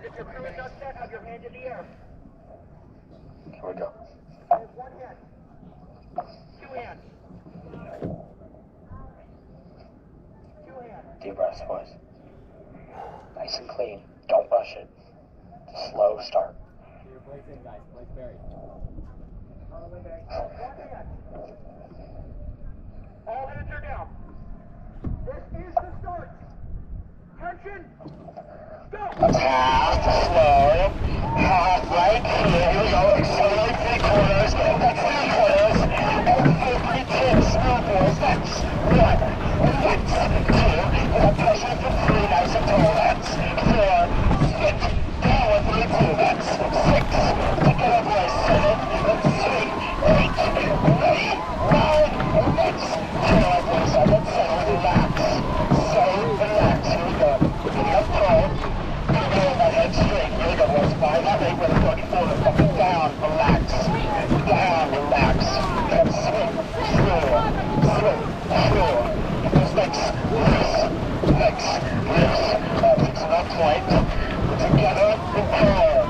If your crew is not set, have your hand in the air. Here we go. One hand. Two hands. Two hands. Deep breaths, boys. Nice and clean. Don't rush it. Slow start. Your place in, guys. Place buried. One hand. All hands are down. This is the start. Tension. Go. Half slow. Half right here. Here we go. Accelerate 3 quarters. That's 3 quarters. And 52 smooth, boys. That's 1. That's 2. With a pressure for 3. Nice and tall. That's 4. Sit down with 3, 2. That's 6. Pick it up, boys. 7. That's 3. 8. Ready. 9. That's 10. Boys. Let's settle. Relax. So relax. Here we go. Get up tall. My head straight. Here we go, boys. 5 up 8 with a 34. Fucking down. Relax. Down. Relax. And swing. Slow. Swing. Slow. Those legs. Loose. Legs. Loose. Fix it up point. Together. And tall.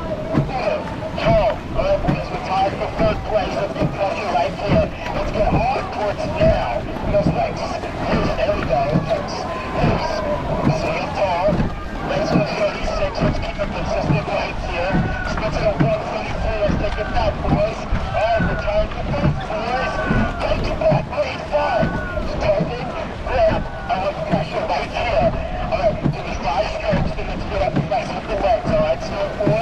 Tall. Alright, boys. We're tied for 3rd place. A big pressure right here. Let's get hard towards now. Those legs. Loose. There we go. Legs. Loose. Swing tall. Legs to 36, let's keep it consistent right here. Spits it at 133, let's take it back, boys. Alright, we're trying to move, boys. Take it back, grade 5. Standing, grab. I want pressure right here. Alright, do the 5 strokes, then let's get up and press with the legs. Alright, stand 4.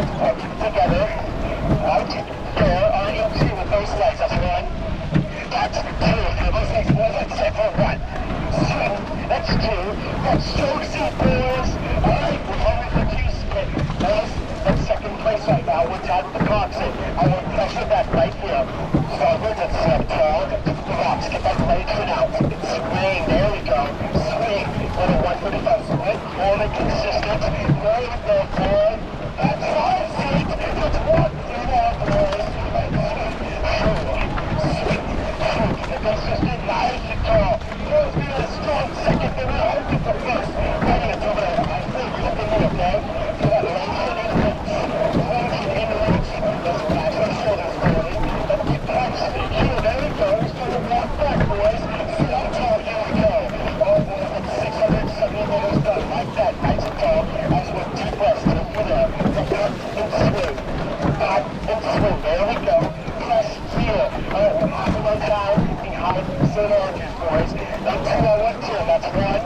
Alright, keep it together. Right there, on your 2 with those legs, that's 1. That's 2, for those legs, boys, that's it for 1. Swing, that's 2. That's Josie, boys. Alright, we're going for 2 spin. Boys, that's 2nd place right now. We're tied with the box in. I want pressure back right here. Starboard, that's tall. Relax, get that leg fin out. Swing, there we go. Swing, with a 135 split. Hold it consistent. There we go, boy. That's 5 feet. That's 1 feet out, boys. And swing, swing, swing. Consistent, nice and tall. Boys, we got a strong 2nd, then we're hoping for 1st. Ready, it's over there. I think you're looking at it, okay? So that lengthen in legs. Lengthen in legs. Let's catch our shoulders, boys. Let's get catch. Here, there we go. We're starting to walk back, boys. Sit up tall, here we go. Oh, boys, that's 670 meters done. Like that, nice and tall. As we're deep breaths, over there. Look up and swing. Back and swing. There we go. Press here. Alright, we're half of our time behind St. Andrews, boys. That's 2 on 1 2. That's 1.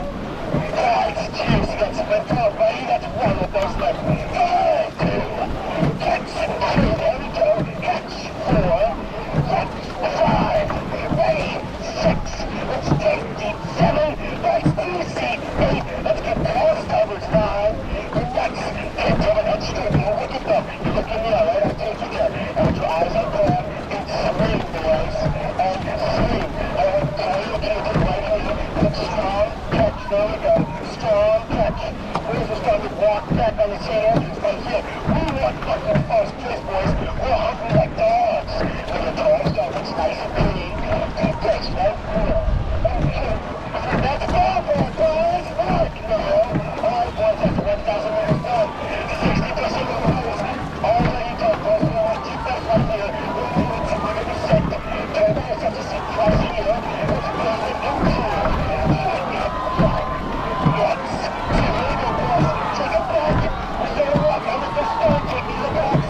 That's 2. So that's split out. Ready? That's 1 with those legs. 2. Catch 2. There we go. Catch 4. Catch 5. Ready? 6. Let's take deep 7. That's 2 seat 8. Let's get past others 9. And next, get to the head straight. You're looking up. You're looking there, right? I'll take you there. And your eyes are down. And swing, boys. And swing. And turn your chin to the right hand. Good strong catch. There we go. Strong catch. Boys are starting to walk back on the St. Andrews right here. We want fucking 1st place, boys. We're hungry like dogs. Look at the tall stuff. It's nice and clean. Deep breaths right here. And that's 4 for it, boys. Alright, no. Alright, boys, that's 1,000 meters done. 60% of the rules. Already done, boys. We want deep breaths right here. We're moving to 100%. Turn to yourself to sit right here. Let's build it into it. Yes. Here we go, boys. Take it back. We're going to walk out with the start. Take it back.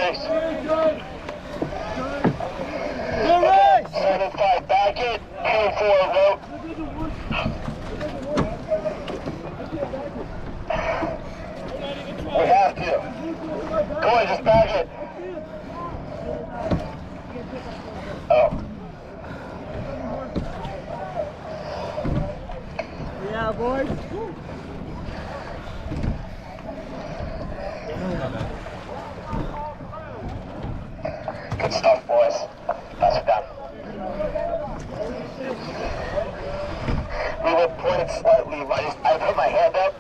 Base. Good race! 7-5 back it. 2-4 rope. We have to. Go on, just back it. Oh. Yeah, boys. Good stuff, boys. That's done. We were pointed slightly. I put my hand up.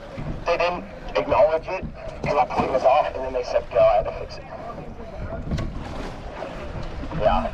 They didn't acknowledge it because my point was off, and then they said go. I had to fix it. Yeah.